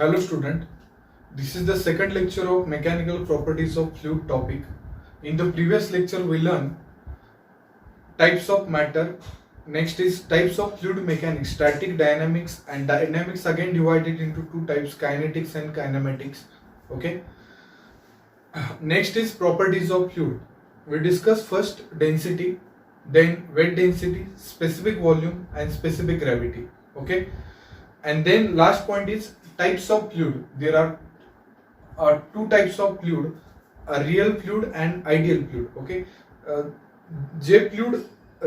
Hello student, this is the second lecture of mechanical properties of fluid topic. In the previous lecture we learned types of matter, next is types of fluid mechanics, static dynamics and dynamics again divided into two types, kinetics and kinematics. Okay. Next is properties of fluid. We discuss first density, then wet density, specific volume and specific gravity. Okay. And then last point is types of fluid. There are two types of fluid, a real fluid and ideal fluid. Okay. जे fluid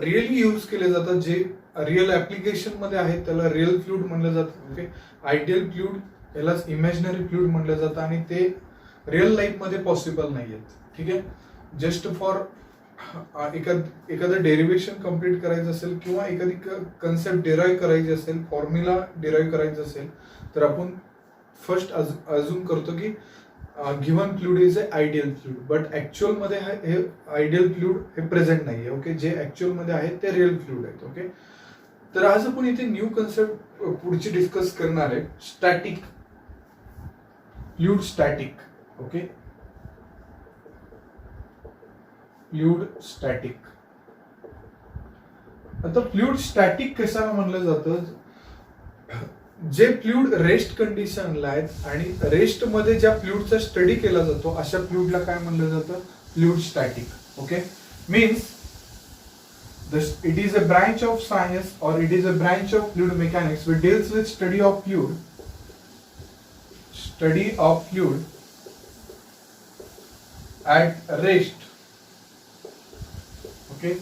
really use केले जातात, जे real application मध्ये आहेत त्याला real fluid म्हणलं जातं. Okay. Ideal fluid यालाच इमॅजिनरी फ्लुइड म्हणलं जातं आणि ते रिअल लाईफ मध्ये पॉसिबल नाही आहेत. ठीक आहे. जस्ट फॉर एखादं डेरिव्हेशन कम्प्लीट करायचं असेल किंवा एखादी कन्सेप्ट डिराईव्ह करायची असेल, फॉर्म्युला डिराईव्ह करायचं असेल तर आपण फर्स्ट अज्युम करतो की given fluid is a ideal fluid, but actual मध्ये हे आयडियल फ्लुइड हे प्रेझेंट नाहीये. ओके. जे ऍक्च्युअल मध्ये आहेत ते रिअल फ्लुइड आहेत. ओके. तर आज आपण इथे न्यू कन्सेप्ट पुढची डिस्कस करणार आहे, static fluid. Static. Okay. Fluid static. आता फ्लुइड स्टॅटिक कशाला म्हणलं जातं? जे फ्लुइड रेस्ट कंडिशनला आहेत आणि रेस्ट मध्ये ज्या फ्लुइडचा स्टडी केला जातो अशा फ्लुइडला काय म्हणलं जातं? Fluid static. Okay. Means it is a branch of science or it is a branch of fluid mechanics which deals with study of fluid at rest. Okay.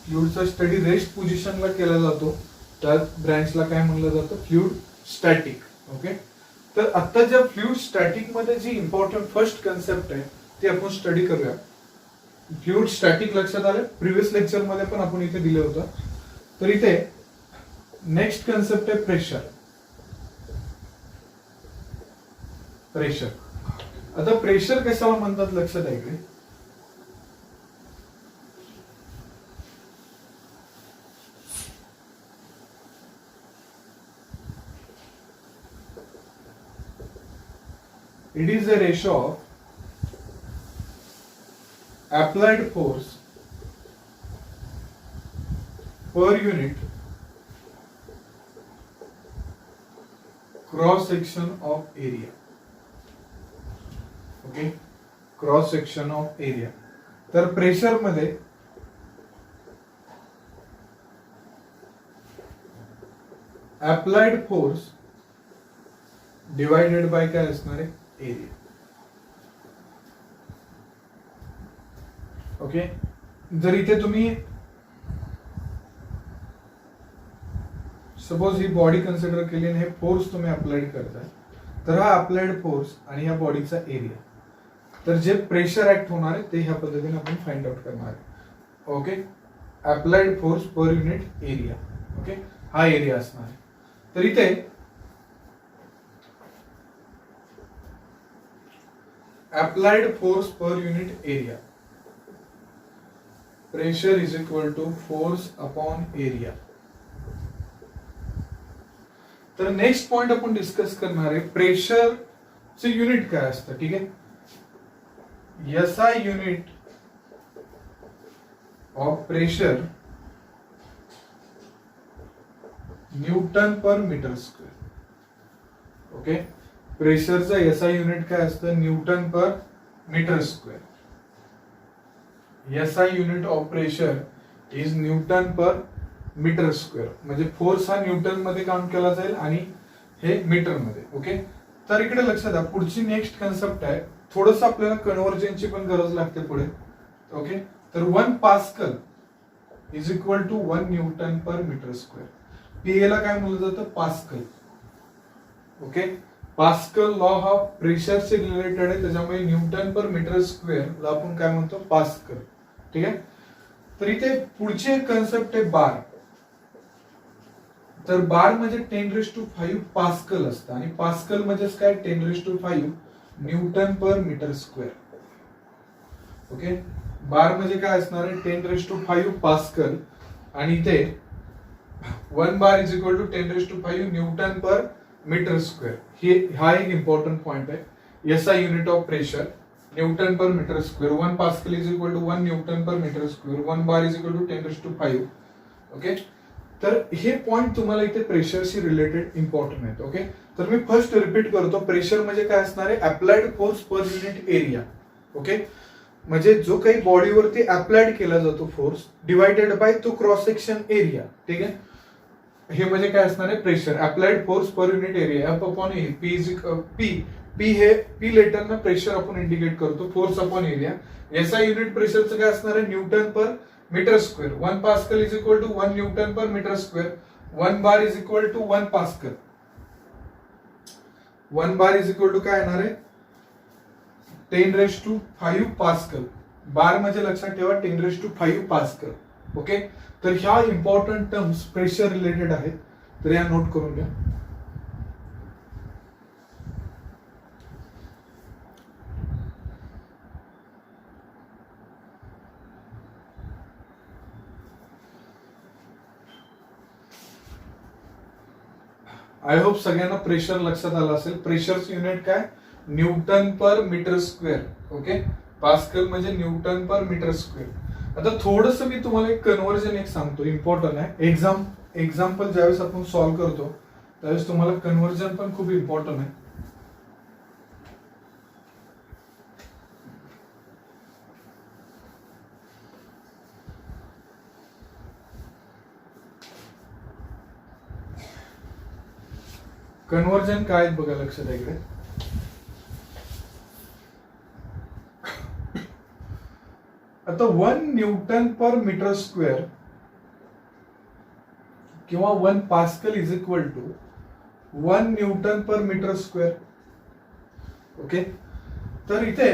फ्लुइडचा स्टडी रेस्ट पोझिशनला केला जातो, त्या ब्रँचला काय म्हणलं जातं? Fluid static. ओके. तर आता ज्या फ्लुइड स्टॅटिक मध्ये जी इम्पॉर्टंट फर्स्ट कन्सेप्ट आहे ती आपण स्टडी करूया. फ्लुइड स्टॅटिक लक्षात आलं, प्रिव्हियस लेक्चर मध्ये पण आपण इथे दिलं होतं. तर इथे नेक्स्ट कन्सेप्ट आहे प्रेशर. प्रेशर. आता प्रेशर कशाला म्हणतात लक्षात आहे का? It is a ratio of applied force per unit cross section of area. Okay. Cross section of area. तर प्रेशर मध्ये अप्लाइड फोर्स डिवाइडेड बाय काय असणार आहे? एरिया. ओके. जर इथे तुम्ही सपोज ही बॉडी कन्सिडर केली आणि हे फोर्स तुम्ही अप्लाइड करताय, तर हा अप्लाइड फोर्स आणि या बॉडीचा एरिया, तर जे प्रेशर ऍक्ट होणार आहे ते ह्या पद्धतीने आपण फाइंड आउट करणार आहे. Okay. Applied force per unit area. Okay. हा एरिया असणार आहे. तर इथे applied force per unit area, pressure is equal to force upon area. तर नेक्स्ट पॉइंट आपण डिस्कस करणार आहे प्रेशर चे युनिट काय असतं. ठीक आहे. SI unit of pressure newton per metre square. Okay. प्रेशरचा SI युनिट काय असतं? Newton per metre square. SI unit of pressure is newton per metre square. म्हणजे फोर्स हा न्यूटन मध्ये काउंट केला जाईल आणि हे मीटर मध्ये. ओके. तर इकडे लक्षात द्या, पुढची नेक्स्ट कन्सेप्ट आहे, थोडस आपल्याला कन्व्हर्जनची पण गरज लागते पुढे. ओके. तर 1 pascal is equal to 1 newton per metre square. PA ला काय म्हणलं जातं? पास्कल. ओके. पास्कल लॉ हा प्रेशरशी रिलेटेड आहे, त्याच्यामुळे न्यूटन पर मीटर स्क्वेअर ला आपण काय म्हणतो? पास्कल. ठीक आहे. तर इथे पुढची एक कन्सेप्ट आहे बार. तर बार म्हणजे 10⁵ पास्कल असतं आणि पास्कल म्हणजेच काय? 10⁵ newton per metre square. Okay. Bar म्हणजे काय असणार आहे? 10⁵ पास्कल आणि इथे 1 bar is equal to 10⁵ newton per metre square. हा एक इम्पॉर्टंट पॉइंट आहे. SI unit of pressure newton per metre square. 1 pascal is equal to 1 newton per metre square. 1 bar is equal to 10⁵. Okay, तर हे point तुम्हाला इथे प्रेशरशी related important आहेत. Okay, तर मी फर्स्ट रिपीट करतो. प्रेशर म्हणजे काय असणार आहे? Applied force per unit area. Okay, म्हणजे जो काही बॉडीवरती अप्लाइड केला जातो फोर्स डिवायडेड बाय तो क्रॉस सेक्शन एरिया. ठीक आहे, हे म्हणजे काय असणार आहे? Pressure applied force per unit area F upon A. P हे पी लेटरनं प्रेशर आपण इंडिकेट करतो, force upon area. SI unit प्रेशरचं काय असणार आहे? Newton per metre square. 1 pascal is equal to 1 newton per metre square. 1 bar is equal to 1 pascal. 1 bar is equal to काय येणार आहे? 10⁵ पास्कल. बार म्हणजे लक्षात ठेवा 10⁵ पास्कल. ओके, तर ह्या इम्पॉर्टंट टर्म्स प्रेशर रिलेटेड आहेत, तर या नोट करून घ्या. आय होप सगळ्यांना प्रेशर लक्षात आलं असेल. प्रेशरचं युनिट काय? Newton per metre square. Okay, pascal म्हणजे न्यूटन पर मीटर स्क्वेअर. आता थोडस मी तुम्हाला एक कन्व्हर्जन एक सांगतो, इम्पॉर्टंट आहे. एक्झाम्पल ज्यावेळेस आपण सॉल्व्ह करतो त्यावेळेस तुम्हाला कन्व्हर्जन पण खूप इम्पॉर्टंट आहे. कन्व्हर्जन काय आहेत बघा, लक्षात आहे इकडे. आता 1 न्यूटन पर मीटर स्क्वेअर किंवा 1 pascal is equal to 1 newton per metre square. Okay, तर इथे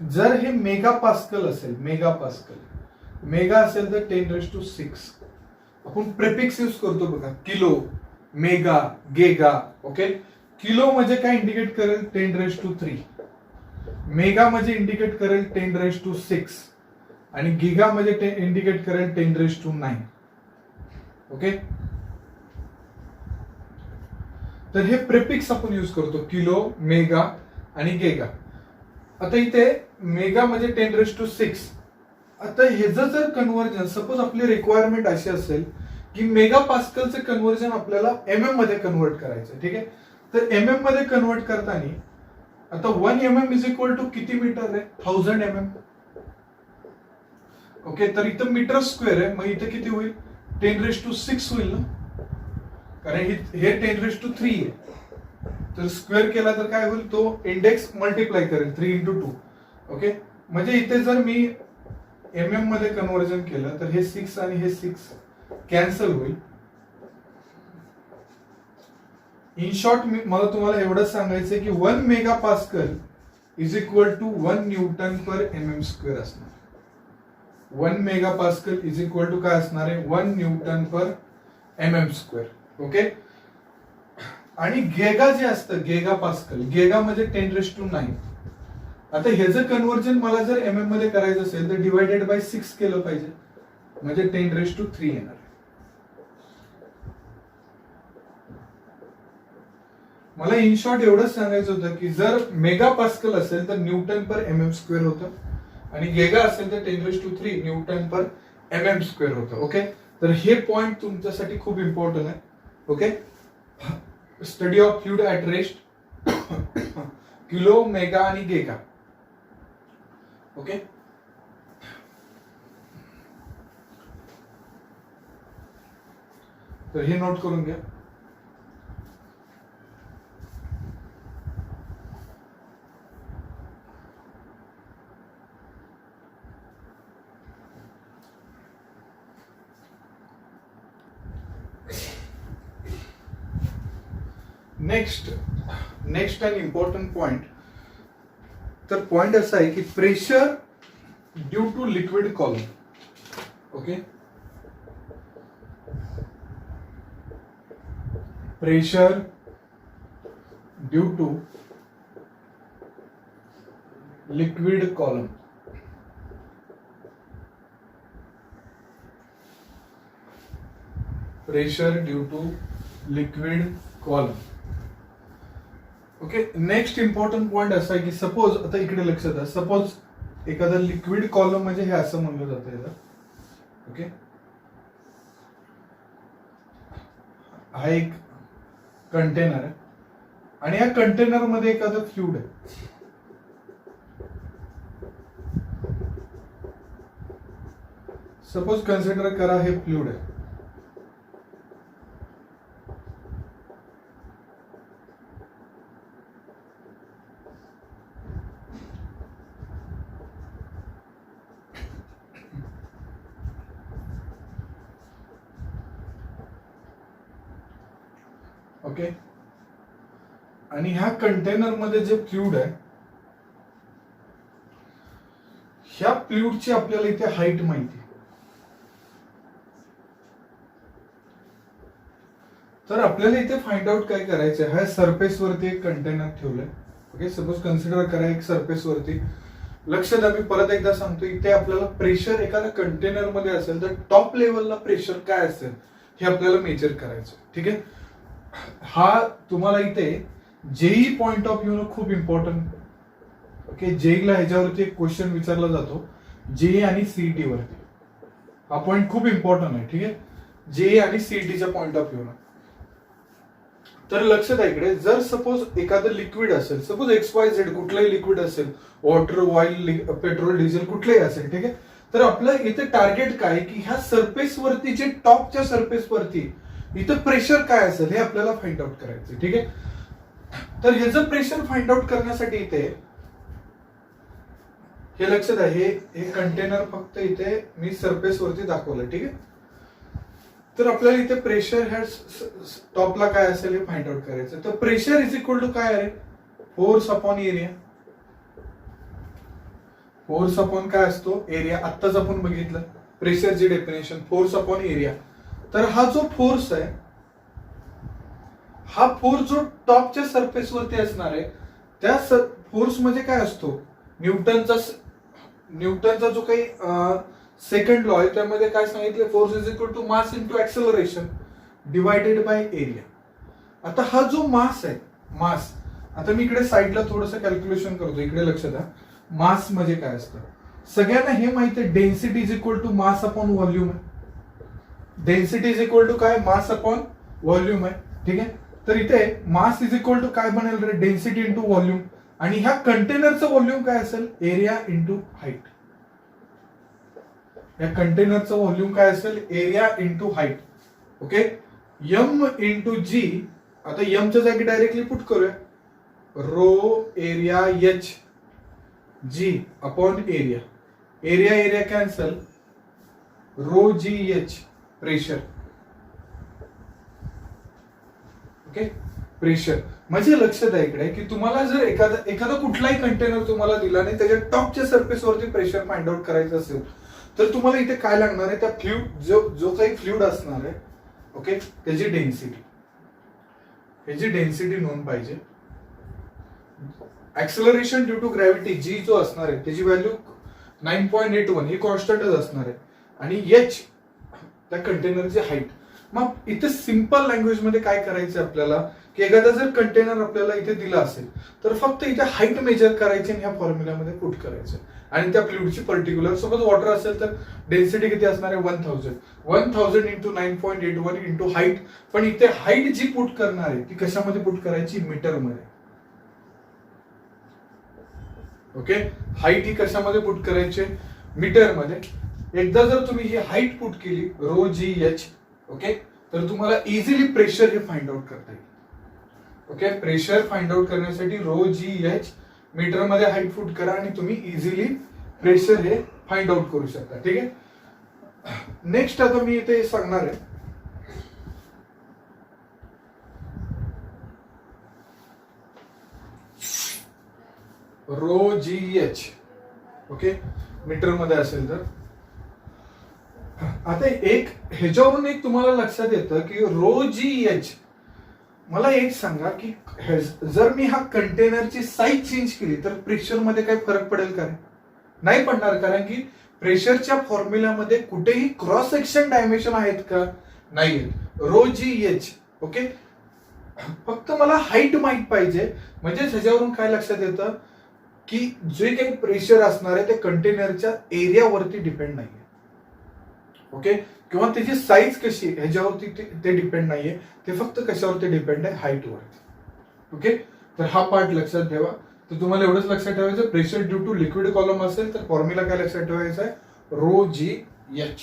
जर हे मेगा पास्कल असेल, मेगा असेल तर 10⁶. आपण प्रेफिक्स यूज करतो बघा, किलो, मेगा, गेगा. ओके, किलो म्हणजे काय इंडिकेट करेल? 10⁵. मेगा म्हणजे इंडिकेट करेल 10⁶. आणि गिगा म्हणजे इंडिकेट करेल 10⁹. ओके, तर हे प्रेफिक्स आपण यूज करतो, किलो, मेगा आणि गेगा. आता इथे मेगा म्हणजे 10⁶. आता ह्याचं जर कन्व्हर्जन, सपोज आपली रिक्वायरमेंट अशी असेल की मेगा पास्कलचं कन्व्हर्जन आपल्याला MM मध्ये कन्व्हर्ट करायचं. ठीक आहे, तर MM मध्ये कन्व्हर्ट करताना आता 1 mm इज इक्वल टू किती मीटर आहे? 1000 mm. ओके, तर इथं मीटर स्क्वेअर आहे, मग इथं किती होईल? 10⁶ होईल ना, कारण हे 10⁵ आहे. तर स्क्वेअर केला तर काय होईल? तो इंडेक्स मल्टिप्लाय करेल 3 × 2. ओके, म्हणजे इथे जर मी MM मध्ये कन्व्हर्जन केलं तर हे 6 आणि हे 6 कॅन्सल होईल. इन शॉर्ट मला तुम्हाला एवढंच सांगायचंय की 1 mega pascal is equal to 1 newton per MM square असणार. 1 mega pascal is equal to काय असणार आहे? 1 newton per MM square. Okay, आणि गेगा जे असतं, गेगा पास्कल, गेगा म्हणजे 10⁹. आता ह्याचं कन्व्हर्जन मला जर MM मध्ये करायचं असेल तर डिवायडेड बाय 6 केलं पाहिजे, म्हणजे 10⁵ येणार. मला इन शॉर्ट एवढंच सांगायचं होतं की जर मेगा पास्कल असेल तर न्यूटन पर MM स्क्वेअर होतं, आणि गेगा असेल तर 10⁵ न्यूटन पर MM स्क्वेअर होतं. ओके, तर हे पॉइंट तुमच्यासाठी खूप इम्पॉर्टंट आहे. Okay, study of fluid at rest, kilo, mega आणि गेगा. ओके, तर हे नोट करून घ्या. Next and important point. तर पॉइंट असा आहे की pressure due to liquid column. Okay, pressure due to liquid column. Pressure due to liquid column. Okay, next important point असा आहे की सपोज आता इकडे लक्ष द्या, सपोज एखादा लिक्विड कॉलम म्हणजे हे असं म्हणलं जातं याला. ओके, हा एक कंटेनर आहे आणि या कंटेनर मध्ये एखादं फ्लुइड आहे. सपोज कन्सिडर करा हे फ्लुइड आहे. ओके, आणि ह्या कंटेनर मध्ये जे फ्लुइड आहे, ह्या फ्लुइडची आपल्याला इथे हाईट माहिती आहे. तर आपल्याला इथे फाइंड आउट काय करायचं आहे, ह्या सरफेस वरती एक कंटेनर ठेवलंय. ओके, सपोज कन्सिडर करा एक सरफेस वरती. लक्ष द्या, मी परत एकदा सांगतो, इथे आपल्याला प्रेशर एखाद्या कंटेनर मध्ये असेल तर टॉप लेवलला प्रेशर काय असेल हे आपल्याला मेजर करायचं. ठीक आहे, हा तुम्हाला इथे जेई पॉइंट ऑफ व्ह्यू खूप इम्पॉर्टंट. ओके, जेईला ह्याच्यावरती एक क्वेश्चन विचारला जातो, जेई आणि सीईटी वरती. हा पॉइंट खूप इम्पॉर्टंट आहे. ठीक आहे, जेई आणि सीईटीच्या पॉइंट ऑफ व्ह्यू. तर लक्षात आहे इकडे, जर सपोज एखादं लिक्विड असेल, सपोज XYZ कुठलंही लिक्विड असेल, वॉटर, ऑइल, पेट्रोल, डिझेल कुठलंही असेल. ठीक आहे, तर आपलं इथे टार्गेट काय की ह्या सरफेस वरती, जे टॉपच्या सरफेस वरती इथं प्रेशर काय असेल हे आपल्याला फाइंड आउट करायचं. ठीक आहे, तर ह्याचं प्रेशर फाइंड आउट करण्यासाठी इथे हे लक्षात आहे, हे कंटेनर फक्त इथे मी सरफेस वरती दाखवलं. ठीक आहे, तर आपल्याला इथे प्रेशर ह्या टॉपला काय असेल हे फाइंड आउट करायचं. तर प्रेशर इज इक्वल टू काय आहे, force upon area. Force upon काय असतो, एरिया. आत्ताच आपण बघितलं प्रेशरची डेफिनेशन, फोर्स अपॉन एरिया. तर हा जो फोर्स आहे, हा फोर्स जो टॉपच्या सरफेस वरती असणार आहे, त्या फोर्स मध्ये काय असतो, न्यूटनचा जो काही सेकंड लॉ आहे त्यामध्ये काय सांगितलं, force is equal to mass into acceleration divided by area. आता हा जो मास आहे, मास, आता मी इकडे साईडला थोडंसं कॅल्क्युलेशन करतो. इकडे लक्ष द्या, मास म्हणजे काय असतं. सगळ्यांना हे माहिती आहे, density is equal to mass upon volume आहे. डेन्सिटी इज इक्वल टू काय, मास अपॉन व्हॉल्यूम आहे. ठीक आहे, तर इथे मास इज इक्वल टू काय बनेल रे, डेन्सिटी इंटू व्हॉल्यूम. आणि ह्या कंटेनरचं व्हॉल्यूम काय असेल, एरिया इंटू हाईट. या कंटेनरचं व्हॉल्यूम काय असेल, area into height. Okay, M into G. आता एमच्या जागी डायरेक्टली पुट करूया, rho area H G upon area. Area cancel, rho जी एच प्रेशर. ओके, प्रेशर म्हणजे लक्षात आहे इकडे की तुम्हाला जर एखादा कुठलाही कंटेनर तुम्हाला दिला आणि त्याच्या टॉपच्या सरफेस वरती प्रेशर फाइंड आउट करायचं असेल तर तुम्हाला इथे काय लागणार आहे, त्या फ्लुइड जो काही फ्लुइड असणार आहे, ओके, त्याची डेन्सिटी नोंद पाहिजे. ऍक्सेलरेशन ड्यू टू ग्रॅव्हिटी जी जो असणार आहे त्याची व्हॅल्यू 9.81 ही कॉन्स्टंटच असणार आहे. आणि एच त्या कंटेनरची हाईट. मग इथे सिंपल लँग्वेज मध्ये काय करायचं आपल्याला की एखादा जर कंटेनर आपल्याला इथे दिला असेल तर फक्त इथे हाईट मेजर करायची आणि ह्या फॉर्म्युल्यामध्ये पुट करायचं. आणि त्या फ्लुइडची पर्टिक्युलर, सपोज वॉटर असेल तर डेन्सिटी किती असणार आहे, 1000 इंटू 9.81 इंटू हाईट. पण इथे हाईट जी पुट करणार आहे ती कशामध्ये पुट करायची, मीटर मध्ये. ओके, हाईट ही कशामध्ये पुट करायची, मीटर मध्ये. एकदा जर तुम्ही ही हाईट पुट केली, रो जी एच, ओके, तर तुम्हाला इझिली प्रेशर हे फाइंड आउट करता येईल. ओके, प्रेशर फाइंड आउट करण्यासाठी रो जी एच मीटर मध्ये हाईट पुट करा आणि तुम्ही इझिली प्रेशर हे फाइंड आउट करू शकता. ठीक आहे, नेक्स्ट आता मी इथे सांगणार आहे, रो जी एच. ओके, मीटर मध्ये असेल तर. आता ह्याच्यावरून एक तुम्हाला लक्षात येतं की रो जी एच. मला एक सांगा की जर मी हा कंटेनरची साईज चेंज केली तर प्रेशर मध्ये काही फरक पडेल का, नाही पडणार. कारण की प्रेशरच्या फॉर्म्युल्यामध्ये कुठेही क्रॉस सेक्शन डायमेन्शन आहेत का, नाही. रो जी एच. ओके, फक्त मला हाईट माहित पाहिजे, म्हणजे ह्याच्यावरून काय लक्षात येतं की जे काही प्रेशर असणार आहे ते कंटेनरच्या एरियावरती डिपेंड नाहीये. ओके, किंवा त्याची साईज कशी ह्याच्यावरती ते डिपेंड नाहीये, ते फक्त कशावरती डिपेंड आहे, हाईट वरती. ओके, तर हा पार्ट लक्षात ठेवा. तर तुम्हाला एवढंच लक्षात ठेवायचं, pressure due to liquid column असेल तर फॉर्म्युला काय लक्षात ठेवायचा आहे, रो जी एच.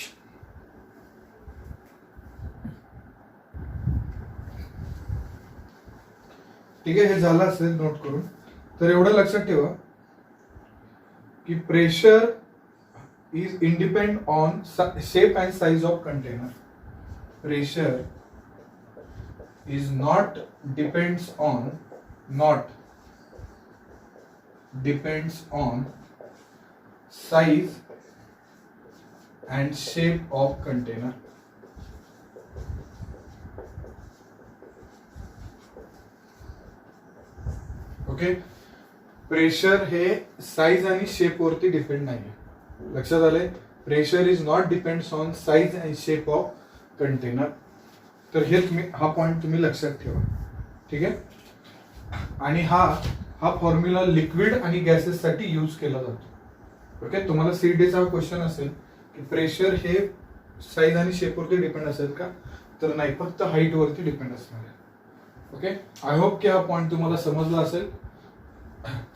ठीक आहे, हे झालं असेल नोट करून. तर एवढं लक्षात ठेवा की pressure is independent on shape and size of container. Pressure is not depends on size and shape of container. Okay, pressure हे साईज आणि शेप वरती डिपेंड नाहीये. लक्षात आले, pressure is not depends on size and shape of container. तर हे हा point तुम्ही लक्षात ठेवा. ठीक आहे, आणि हा फॉर्म्युला लिक्विड आणि गॅसेस साठी यूज केला जातो. ओके, तुम्हाला सीडीचा क्वेश्चन असेल की प्रेशर हे साईज आणि शेप वरती डिपेंड असेल का, तर नाही, फक्त हाईट वरती डिपेंड असणार आहे. ओके, आय होप की हा पॉइंट तुम्हाला समजला असेल.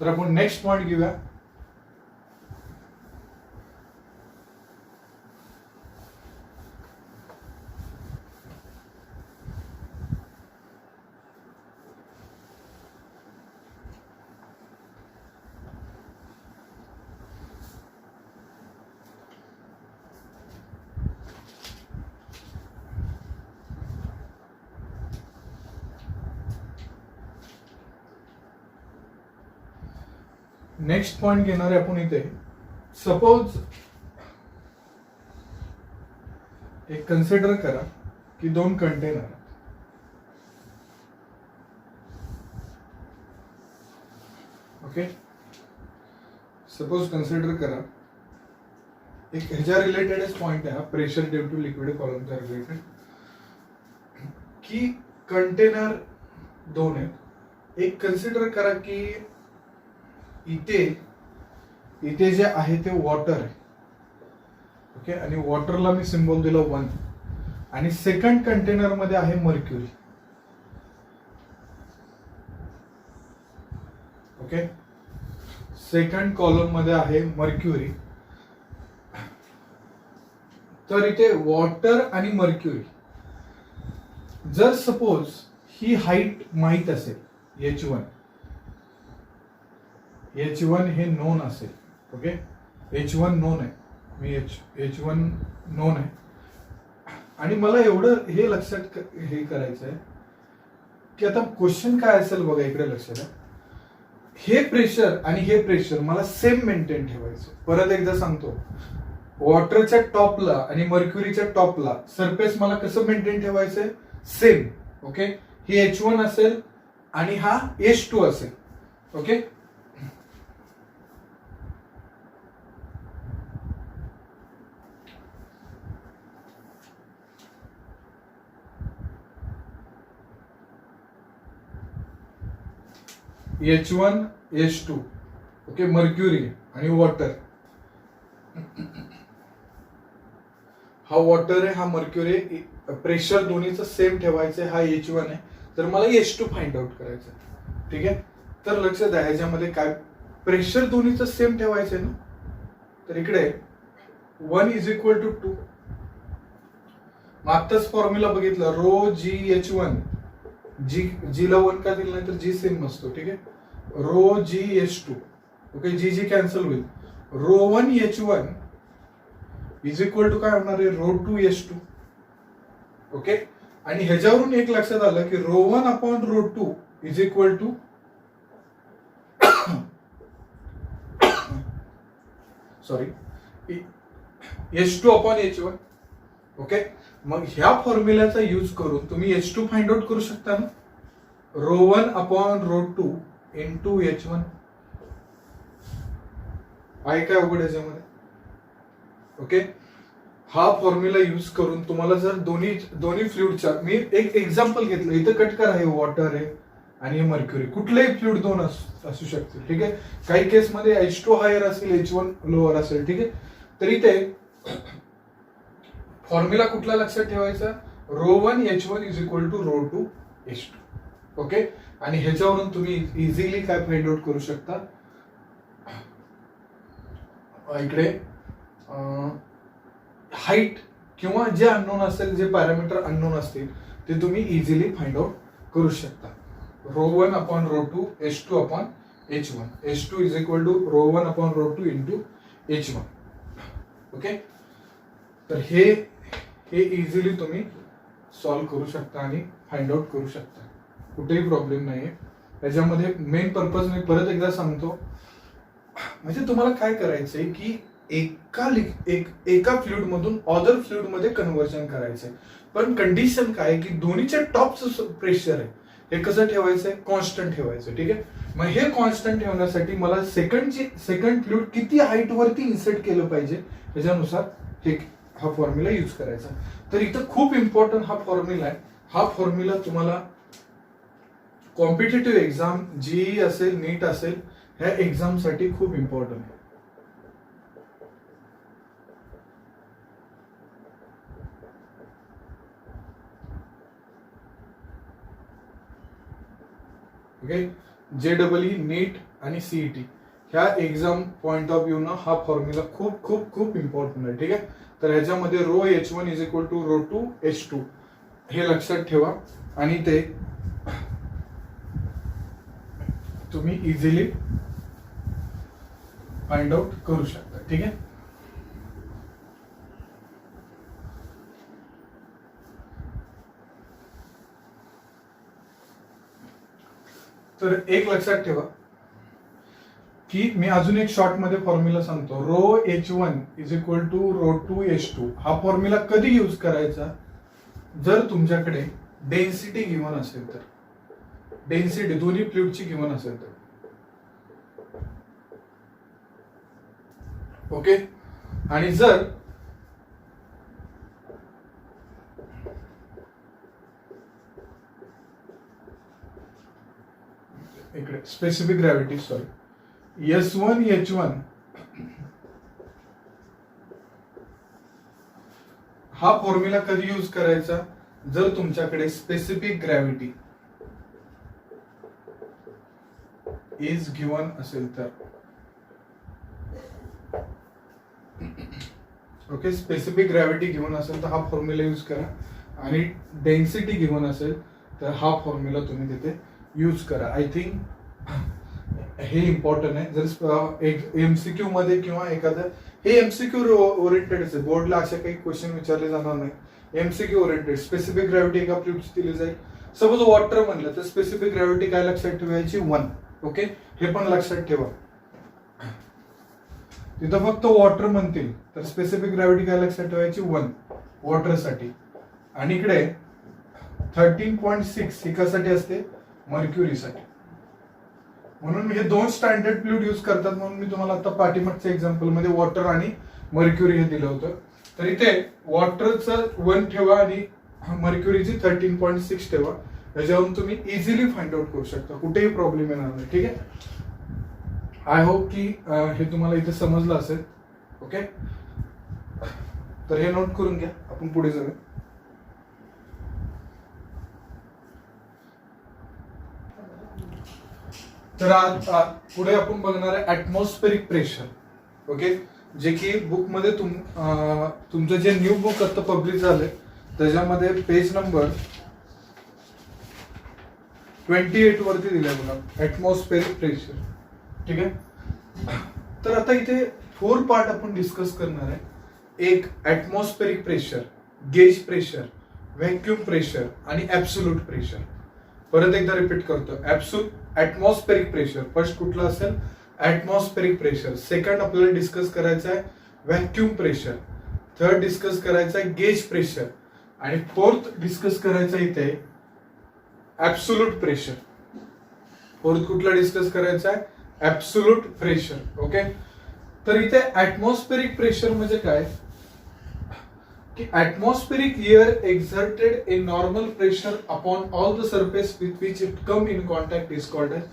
तर आपण नेक्स्ट पॉइंट घेऊया. नेक्स्ट पॉइंट घेणार आहे आपण इथे. सपोज एक कन्सिडर करा की दोन कंटेनर, ओके, सपोज कन्सिडर करा एक ह्याच्या रिलेटेडच पॉइंट आहे हा, प्रेशर ड्यू टू लिक्विड कॉलमच्या रिलेटेड, की कंटेनर दोन आहेत. एक कन्सिडर करा की इथे जे आहे ते वॉटर आहे. ओके, आणि वॉटरला मी सिंबल दिला 1, आणि सेकंड कंटेनर मध्ये आहे मर्क्युरी. ओके, सेकंड कॉलम मध्ये आहे मर्क्युरी. तर इथे वॉटर आणि मर्क्युरी, जर सपोज ही हाईट माहित असेल H1 हे नोन असेल. ओके, H1 नोन आहे, मी H1 नोन आहे, आणि मला एवढं हे लक्षात हे करायचं आहे की आता क्वेश्चन काय असेल बघा, इकडे लक्षात आहे, हे प्रेशर आणि हे प्रेशर मला सेम मेंटेन ठेवायचं. परत एकदा सांगतो, वॉटरच्या टॉपला आणि मर्क्युरीच्या टॉपला सरफेस मला कसं मेंटेन ठेवायचंय, सेम. ओके, ही H1 असेल आणि हा H2 असेल. Okay, H1 H2, okay, mercury आणि वॉटर. हा वॉटर आहे, हा मर्क्युरी. प्रेशर दोन्हीचं सेम ठेवायचं, हा H1 आहे, तर मला H2 फाइंड आउट करायचं. ठीक आहे, तर लक्षात द्या ह्याच्यामध्ये काय, प्रेशर दोन्हीचं सेम ठेवायचंय ना, तर इकडे 1 इज इक्वल टू 2. आत्ताच फॉर्म्युला बघितला, रो जी H1, जी ला 1 का दिलं नाही, तर जी सेम नसतो. ठीक आहे, rho g H2. Okay, g cancel होईल, rho 1 H1 is equal to काय होणार आहे, रो 2 H2. ओके, आणि ह्याच्यावरून एक लक्षात आलं की rho 1 upon rho 2 is equal to H2 upon H1. ओके, मग ह्या फॉर्म्युल्याचा यूज करून तुम्ही H2 फाइंड आउट करू शकता ना, row 1 upon rho 2 into H1. आहे काय अवघड याच्यामध्ये? ओके, हा फॉर्म्युला यूज करून तुम्हाला जर दोन्ही फ्लुइडचा, मी एक एक्झाम्पल घेतलं, इथं कट करा, हे वॉटर आहे आणि हे मर्क्युरी, कुठलेही फ्लुइड दोन असू शकते, ठीक आहे. काही केसमध्ये H2 हायर असेल, H1 लोअर असेल, ठीक आहे. तर इथे फॉर्म्युला कुठला लक्षात ठेवायचा, ρ1 H1 is equal to ρ2 H2. Okay. आणि ह्याच्यावरून तुम्ही इझिली काय फाइंड आउट करू शकता, इकडे हाईट किंवा जे अननोन असेल, जे पॅरामीटर अननोन असतील ते तुम्ही इझिली फाइंड आउट करू शकता. ρ1 upon ρ2 H2 upon H1. H2 is equal to ρ1 upon ρ2 into H1. Okay. तर हे इझिली तुम्ही सॉल्व्ह करू शकता आणि फाइंड आउट करू शकता, कुठेही प्रॉब्लेम नाहीये त्याच्यामध्ये. मेन पर्पज मी परत एकदा सांगतो, म्हणजे तुम्हाला काय करायचंय की एका फ्लुइड मधून अदर फ्लुइड मध्ये कन्व्हर्जन करायचंय, पण कंडिशन काय की दोन्हीचे टॉपचं प्रेशर आहे हे कसं ठेवायचंय, कॉन्स्टंट ठेवायचं, ठीक आहे. मग हे कॉन्स्टंट ठेवण्यासाठी मला सेकंड फ्लुइड किती हाईट वरती इन्सर्ट केलं पाहिजे त्याच्यानुसार हा फॉर्म्युला यूज करायचा. तर इथं खूप इम्पॉर्टंट हा फॉर्म्युला आहे. हा फॉर्म्युला तुम्हाला कॉम्पिटेटिव्ह एक्झाम, जीई असेल, नीट असेल, ह्या एक्झाम साठी खूप इम्पॉर्टंट आहे. ओके. JEE, नीट आणि सीईटी ह्या एक्झाम पॉइंट ऑफ व्ह्यू ना हा फॉर्म्युला खूप खूप खूप इम्पॉर्टंट आहे, ठीक आहे. तर ह्याच्यामध्ये ρH1 is equal to ρ2 H2 हे लक्षात ठेवा आणि ते तुम्ही इझिली फाइंड आउट करू शकता, ठीक आहे. तर एक लक्षात ठेवा की मी अजून एक शॉर्ट मध्ये फॉर्म्युला सांगतो, ρH1 is equal to ρ2 H2. हा फॉर्म्युला कधी यूज करायचा, जर तुमच्याकडे डेन्सिटी गिव्हन असेल तर, डेन्सिटी दोन्ही फ्लुइडची गिव्हन असेल तर. ओके. आणि जर इकडे specific gravity, sorry, S1 H1 हा फॉर्म्युला कधी यूज करायचा, जर तुमच्याकडे स्पेसिफिक ग्रॅव्हिटी इज गिव्हन असेल तर. ओके. स्पेसिफिक ग्रॅव्हिटी गिव्हन असेल तर हा फॉर्म्युला यूज करा, आणि डेन्सिटी गिव्हन असेल तर हा फॉर्म्युला तुम्ही तिथे यूज करा. आय थिंक हे इम्पॉर्टंट आहे. जर एमसीक्यू मध्ये किंवा एखादं, हे एमसीक्यू ओरिएंटेड आहे, बोर्डला असे काही क्वेश्चन विचारले जाणार नाही. एमसीक्यू ओरिएंटेड, स्पेसिफिक ग्रॅव्हिटी एका फ्लुइडची दिली जाईल. सपोज वॉटर म्हणलं तर स्पेसिफिक ग्रॅव्हिटी काय लक्षात ठेवायची, 1. ओके. हे पण लक्षात ठेवा. तिथं फक्त वॉटर म्हणतील तर स्पेसिफिक ग्रॅव्हिटी काय लक्षात ठेवायची, 1 वॉटर साठी. आणि इकडे 13.6 ही कशासाठी असते, मर्क्युरीसाठी. म्हणून हे दोन स्टँडर्ड फ्लुइड यूज करतात, म्हणून मी तुम्हाला आता पाठीमागच्या एक्झाम्पल मध्ये वॉटर आणि मर्क्युरी हे दिलं होतं. तर इथे वॉटरचं 1 ठेवा आणि मर्क्युरीची 13.6 ठेवा. याच्यावरून तुम्ही इझिली फाइंड आउट करू शकता, कुठेही प्रॉब्लेम येणार नाही, ठीक आहे. आय होप की हे तुम्हाला इथे समजलं असेल. ओके. तर हे नोट करून घ्या, आपण पुढे जाऊया. तर पुढे आपण बघणार आहे ऍटमॉस्फेरिक प्रेशर. ओके. जे की बुक मध्ये तुमचं जे न्यू बुक आता पब्लिश झालंय त्याच्यामध्ये पेज नंबर 28 वरती दिलाय बघा, ऍटमॉस्फेरिक प्रेशर, ठीक आहे. तर आता इथे 4 पार्ट आपण डिस्कस करणार आहे. एक atmospheric pressure, gauge pressure, vacuum pressure आणि ऍब्सोल्यूट प्रेशर. परत एकदा रिपीट करतो, ऍटमॉस्फेरिक प्रेशर फर्स्ट कुठलं असेल, ऍटमॉस्फेरिक प्रेशर. सेकंड आपल्याला डिस्कस करायचं आहे व्हॅक्यूम प्रेशर. थर्ड डिस्कस करायचं आहे गेज प्रेशर. आणि फोर्थ डिस्कस करायचं इथे ऍब्सोल्यूट प्रेशर. फोर्थ कुठला डिस्कस करायचा आहे, ऍब्सोल्यूट प्रेशर. ओके. तर इथे ऍटमॉस्फेरिक प्रेशर म्हणजे काय, की atmospheric air exerted a normal pressure upon all the surface with which it come in contact is called as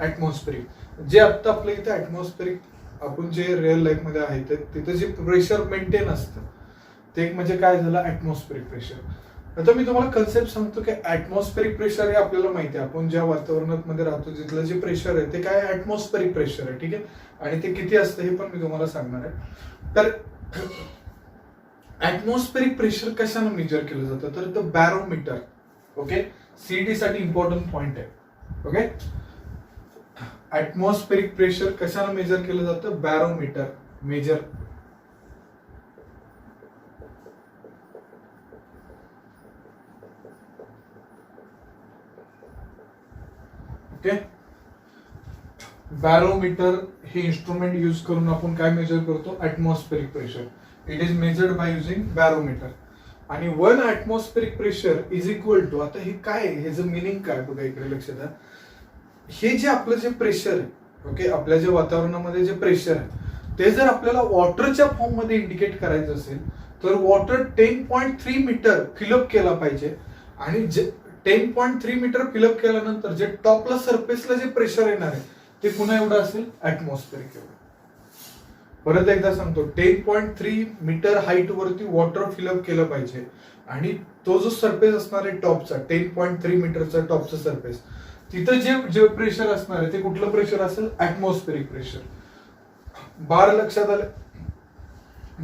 atmospheric. जे आता आपल्या इथे atmospheric आपण जे रिअल लाईफ मध्ये आहे तिथे जे प्रेशर मेंटेन असतं ते एक म्हणजे काय झालं ऍटमॉस्फेरिक प्रेशर. आता मी तुम्हाला कन्सेप्ट सांगतो की ऍटमॉस्फेरिक प्रेशर हे आपल्याला माहिती आहे, आपण ज्या वातावरणात मध्ये राहतो तिथलं जे प्रेशर आहे ते काय ऍटमॉस्फेरिक प्रेशर आहे, ठीक आहे. आणि ते किती असतं हे पण मी तुम्हाला सांगणार आहे. तर ऍटमॉस्फेरिक प्रेशर कशाने मेजर केलं जातं तर द बॅरोमीटर. ओके, सीडी साठी इम्पॉर्टंट पॉइंट आहे. ओके, ऍटमॉस्फेरिक प्रेशर कशाने मेजर केलं जातं, बॅरोमीटर मेजर. ओके, बॅरोमीटर हे इन्स्ट्रुमेंट यूज करून आपण काय मेजर करतो, atmospheric pressure. It is measured by using barometer. आणि 1 atmospheric pressure is equal to, आता हे काय आहे, हे जर मिनिंग काय बघा इकडे लक्षात द्या. हे जे आपलं जे प्रेशर आहे, ओके, आपल्या जे वातावरणामध्ये जे प्रेशर आहे ते जर आपल्याला वॉटरच्या फॉर्म मध्ये इंडिकेट करायचं असेल तर वॉटर 10.3 मीटर फिलअप केला पाहिजे. आणि 10.3 मीटर फिलअप केल्यानंतर जे टॉपला सरफेसला जे प्रेशर येणार आहे ते पुन्हा एवढं असेल ऍटमॉस्फेरिक एवढं. परत एकदा सांगतो, 10.3 मीटर हाईट वरती वॉटर फिलअप केलं पाहिजे आणि तो जो सरफेस असणार आहे टॉपचा 10.3 मीटरचा टॉपचा सरफेस, तिथं जे प्रेशर असणार आहे ते कुठलं प्रेशर असेल, ऍटमॉस्फेरिक प्रेशर. बार लक्षात आलं,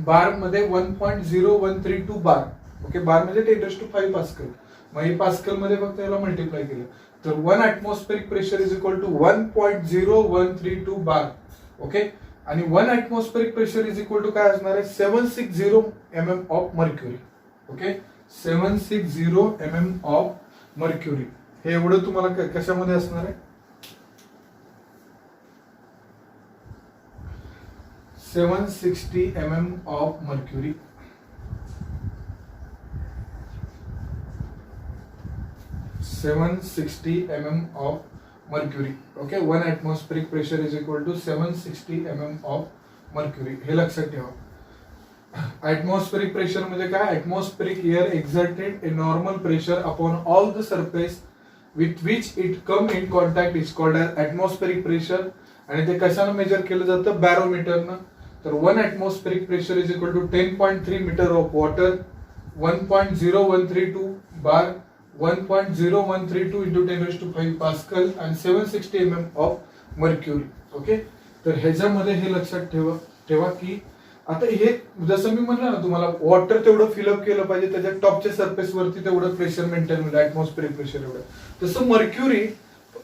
बार मध्ये 1.0132 बार. ओके, बार म्हणजे 10⁵ पास्कल. मग हे पास्कल मध्ये फक्त याला मल्टिप्लाय केलं तर 1 atmospheric pressure is equal to 1.0132 bar. Okay, आणि 1 atmospheric pressure is equal to काय असणार आहे, 760 mm of mercury. Okay, 760 mm of mercury. हे एवढं तुम्हाला कशामध्ये असणार आहे, 760 mm of mercury. Of mercury. Okay, 1 atmospheric pressure is equal to 760 mm of mercury. हे लक्षात ठेवा. ऍटमॉस्फेरिक प्रेशर म्हणजे काय, atmospheric air exerted a normal pressure upon all the surface with which it come in contact is called as atmospheric pressure. आणि ते कशानं measure केलं जातं, बॅरोमीटरनं. तर 1 atmospheric pressure is equal to 10.3 metre of water, 1.0132 bar, 1.0132 into 10⁵ pascal आणि 760 mm of mercury. Okay, तर ह्याच्यामध्ये हे लक्षात ठेवा की आता हे जसं मी म्हणलं ना तुम्हाला, वॉटर तेवढं फिलअप केलं पाहिजे त्याच्या टॉपच्या सरफेस वरती तेवढं प्रेशर मेंटेन होईल, ऍटमॉस्फेरिक प्रेशर एवढं. तसं मर्क्युरी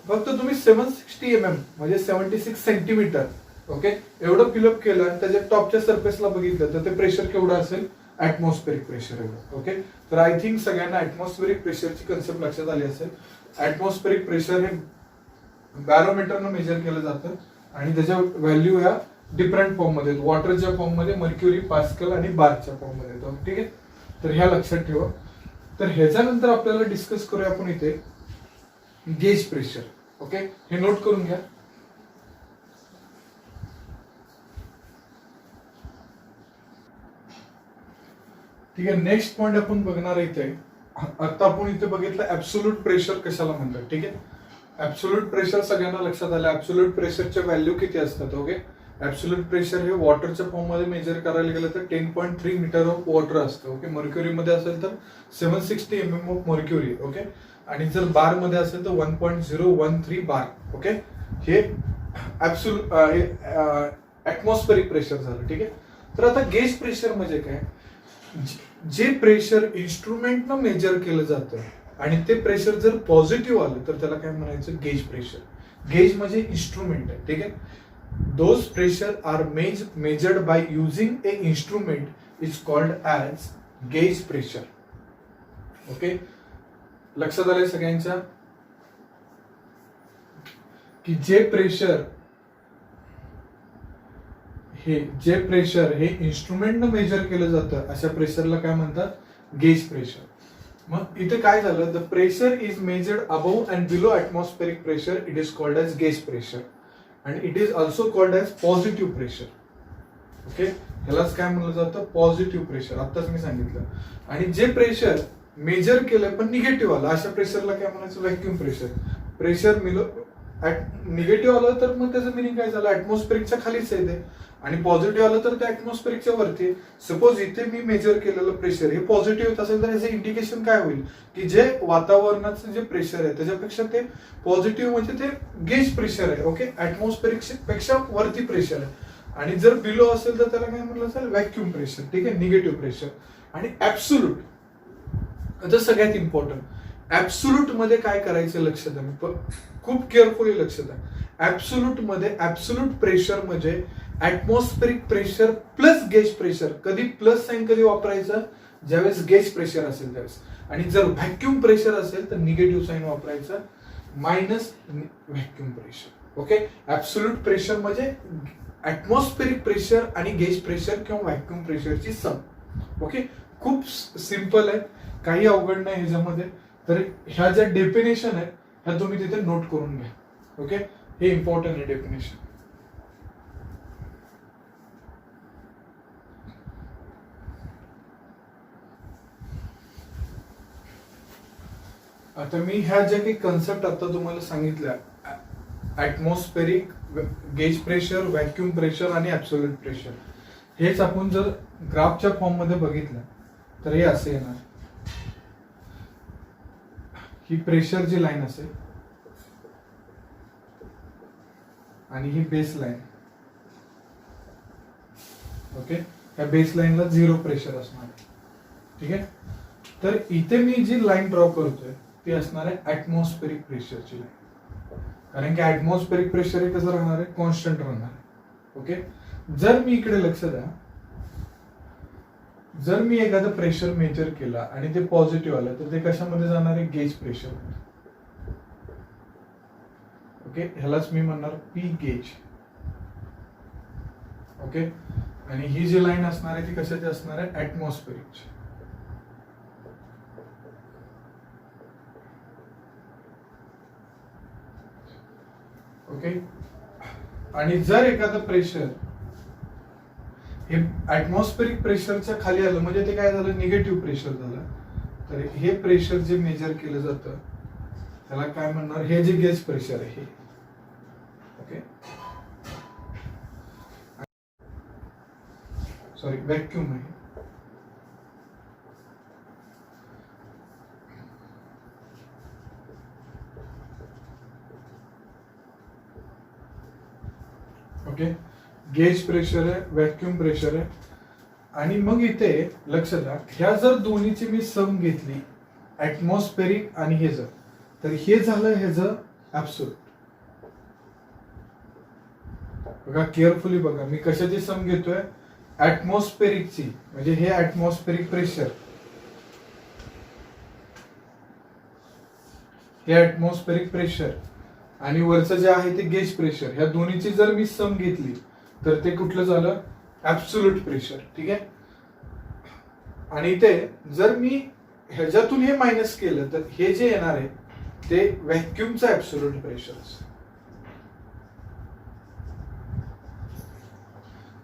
फक्त तुम्ही 760 mm म्हणजे 76 सेंटीमीटर, ओके, एवढं फिलअप केलं आणि त्याच्या टॉपच्या सरफेसला बघितलं तर ते प्रेशर केवढं असेल, ऍटमॉस्फेरिक प्रेशर एवढं. ओके, तर आय थिंक सगळ्यांना ऍटमॉस्फेरिक प्रेशरची कन्सेप्ट लक्षात आली असेल. ऍटमॉस्फेरिक प्रेशर हे बॅरोमीटरनं मेजर केलं जातं आणि त्याच्या व्हॅल्यू ह्या डिफरंट फॉर्म मध्ये, वॉटरच्या फॉर्म मध्ये, मर्क्युरी, पास्कल आणि बारच्या फॉर्म मध्ये येतो. ठीक आहे, तर ह्या लक्षात ठेवा. तर ह्याच्यानंतर आपल्याला डिस्कस करूया आपण इथे गेज प्रेशर. ओके, हे नोट करून घ्या. ठीक आहे, नेक्स्ट पॉइंट आपण बघणार इथे. आता आपण इथे बघितलं ऍब्सोल्यूट प्रेशर कशाला म्हणतात. ठीक आहे, ऍब्सोल्यूट प्रेशर सगळ्यांना लक्षात आलं. ऍब्सोल्यूट प्रेशरच्या व्हॅल्यू किती असतात. ओके, ऍब्सोल्यूट प्रेशर हे वॉटरच्या फॉर्म मध्ये मेजर करायला गेलं तर 10.3 मीटर ऑफ वॉटर असतं. ओके, मर्क्युरी मध्ये असेल तर 760 mm ऑफ मर्क्युरी. ओके, आणि जर बार मध्ये असेल तर 1.013 बार. ओके, हे ऍटमॉस्फेरिक प्रेशर झालं. ठीक आहे, तर आता गेज प्रेशर म्हणजे काय, जे प्रेशर इन्स्ट्रुमेंटनं मेजर केलं जातं आणि ते प्रेशर जर पॉझिटिव्ह आलं तर त्याला काय म्हणायचं, गेज प्रेशर. गेज म्हणजे इन्स्ट्रुमेंट आहे. ठीक आहे, those pressure are measured by using a instrument is called as gauge pressure. Okay, लक्षात आलंय सगळ्यांच्या की जे प्रेशर हे इन्स्ट्रुमेंटनं मेजर केलं जातं अशा प्रेशरला काय म्हणतात, गेज प्रेशर. मग इथे काय झालं, the pressure is measured above and below atmospheric pressure, it is called as gauge pressure and it is also called as positive pressure. Okay, ह्यालाच काय म्हणलं जातं, पॉझिटिव्ह प्रेशर. आताच मी सांगितलं. आणि जे प्रेशर मेजर केलंय पण निगेटिव्ह आलं, अशा प्रेशरला काय म्हणायचं, व्हॅक्यूम प्रेशर. प्रेशर निगेटिव्ह आलं तर मग त्याचं मिनिंग काय झालं, ऍटमॉस्फेरिकच्या खालीच येते. आणि पॉझिटिव्ह आलं तर ते ऍटमॉस्फेरिकच्या वरती. सपोज इथे मी मेजर केलेलं प्रेशर हे पॉझिटिव्ह येत असेल तर याचं इंडिकेशन काय होईल, की जे वातावरणाचं जे प्रेशर आहे त्याच्यापेक्षा ते पॉझिटिव्ह म्हणजे ते गेज प्रेशर आहे. ओके, ऍटमॉस्फेरिक पेक्षा वरती प्रेशर आहे. आणि जर बिलो असेल तर त्याला काय म्हटलं असेल, व्हॅक्यूम प्रेशर. ठीक आहे, निगेटिव्ह प्रेशर. आणि ऍब्सोल्यूट, आता सगळ्यात इम्पॉर्टंट, ऍब्सोल्यूट मध्ये काय करायचं लक्षात द्या, खूप केअरफुली लक्षात द्या. ऍब्सोल्यूट मध्ये ऍब्सोल्यूट प्रेशर म्हणजे atmospheric pressure plus gauge pressure. कधी प्लस साइन कधी वापरायचं, ज्यावेळेस गेज प्रेशर असेल त्यावेळेस. आणि जर व्हॅक्यूम प्रेशर असेल तर निगेटिव्ह साइन वापरायचं, minus vacuum pressure. Okay, absolute pressure म्हणजे ऍटमॉस्फेरिक प्रेशर आणि गेज प्रेशर किंवा व्हॅक्यूम प्रेशरची सम. ओके, खूप सिंपल आहे, काही अवघड नाही ह्याच्यामध्ये. तर ह्या ज्या डेफिनेशन आहेत ह्या तुम्ही तिथे नोट करून घ्या. ओके, हे इम्पॉर्टंट आहे डेफिनेशन. आता मी ह्या ज्या काही कन्सेप्ट आता तुम्हाला सांगितल्या, atmospheric, gauge pressure, vacuum pressure आणि ऍब्सोल्यूट प्रेशर, हेच आपण जर ग्राफच्या फॉर्म मध्ये बघितलं तर हे असे येणार. ही प्रेशरची लाईन असेल आणि ही बेस लाईन. ओके, या बेस लाईनला 0 प्रेशर असणार. ठीक आहे, तर इथे मी जी लाईन ड्रॉ करतोय ती असणार आहे ऍटमॉस्फेरिक प्रेशरची लाईन. कारण की ऍटमॉस्फेरिक प्रेशर हे कसं राहणार आहे, कॉन्स्टंट राहणार आहे. ओके, जर मी इकडे लक्ष द्या, जर मी एखादं प्रेशर मेजर केला आणि ते पॉझिटिव्ह आलं तर ते कशामध्ये जाणार आहे, गेज प्रेशर. ओके, ह्यालाच मी म्हणणार पी गेज. ओके, आणि ही जी लाईन असणार आहे ती कशाची असणार आहे, ऍटमॉस्फेरिकची. ओके, आणि जर एखादं प्रेशर हे ऍटमॉस्फेरिक प्रेशरच्या खाली आलं म्हणजे ते काय झालं, निगेटिव्ह प्रेशर झालं. तर हे प्रेशर जे मेजर केलं जातं त्याला काय म्हणणार, हे जे गेज प्रेशर आहे हे. ओके, सॉरी, व्हॅक्यूम आहे. ओके, गेज प्रेशर आहे, व्हॅक्यूम प्रेशर आहे. आणि मग इथे लक्ष द्या, ह्या जर दोन्हीची मी सम घेतली, ऍटमॉस्फेरिक आणि हे जर, तर हे झालं ह्याचं ऍब्सोल्यूट. बघा केअरफुली बघा, मी कशाची सम घेतोय, ऍटमॉस्फेरिकची. म्हणजे हे ऍटमॉस्फेरिक प्रेशर, हे ऍटमॉस्फेरिक प्रेशर आणि वरचं जे आहे ते गेज प्रेशर, ह्या दोन्हीची जर मी सम घेतली तर ते कुठलं झालं, ऍब्सोल्यूट प्रेशर. ठीक आहे, आणि इथे जर मी ह्याच्यातून हे मायनस केलं तर हे जे येणार आहे ते व्हॅक्यूमचं ऍब्सोल्यूट प्रेशर असेल.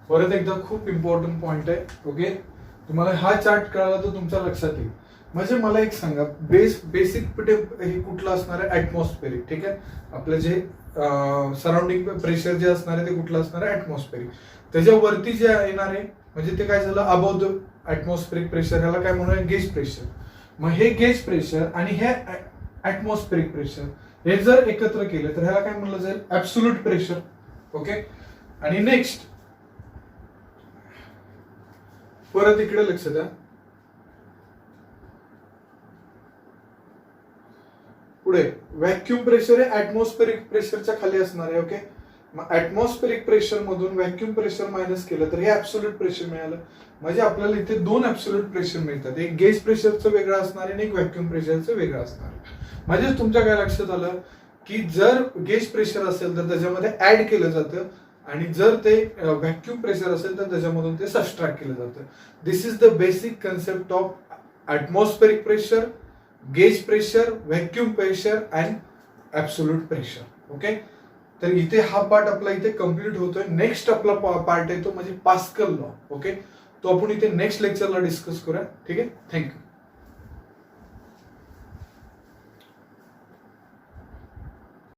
परत एकदा खूप इम्पॉर्टंट पॉइंट आहे. ओके, तुम्हाला हा चार्ट कळाला तर तुमच्या लक्षात येईल. म्हणजे मला एक सांगा, बेसिक हे कुठलं असणार आहे, ऍटमॉस्फेरिक. ठीक आहे, आपलं जे सराउंडिंग प्रेशर जे असणार आहे ते कुठलं असणार आहे, ऍटमॉस्फेरिक. त्याच्यावरती जे येणार आहे म्हणजे ते काय झालं, अबाव द ऍटमॉस्फेरिक प्रेशर, ह्याला काय म्हणूया, गेज प्रेशर. मग हे गेज प्रेशर आणि हे ऍटमॉस्फेरिक प्रेशर हे जर एकत्र केलं तर ह्याला काय म्हणलं जाईल, ऍब्सोल्यूट प्रेशर. ओके, आणि नेक्स्ट परत इकडे लक्ष द्या, पुढे व्हॅक्यूम प्रेशर हे ऍटमॉस्फेरिक प्रेशरच्या खाली असणार आहे. ओके, मग ऍटमॉस्फेरिक प्रेशर मधून व्हॅक्यूम प्रेशर मायनस केलं तर हे ऍब्सोल्यूट प्रेशर मिळालं. म्हणजे आपल्याला इथे 2 ऍब्सोल्यूट प्रेशर मिळतात, एक गेज प्रेशरचं वेगळं असणार आहे आणि एक व्हॅक्यूम प्रेशरचं वेगळं असणार आहे. म्हणजे तुमच्या काय लक्षात आलं की जर गेज प्रेशर असेल तर त्याच्यामध्ये ऍड केलं जातं आणि जर ते व्हॅक्यूम प्रेशर असेल तर त्याच्यामधून ते सबट्रॅक्ट केलं जातं. This is the basic concept of atmospheric pressure, gauge pressure, vacuum pressure and absolute pressure. Okay, तर इथे हा पार्ट आपला इथे कम्प्लीट होतोय. नेक्स्ट आपला पार्ट आहे तो म्हणजे पास्कल लॉ. ओके, तो आपण इथे नेक्स्ट लेक्चरला डिस्कस करूया. ठीक आहे, थँक्यू.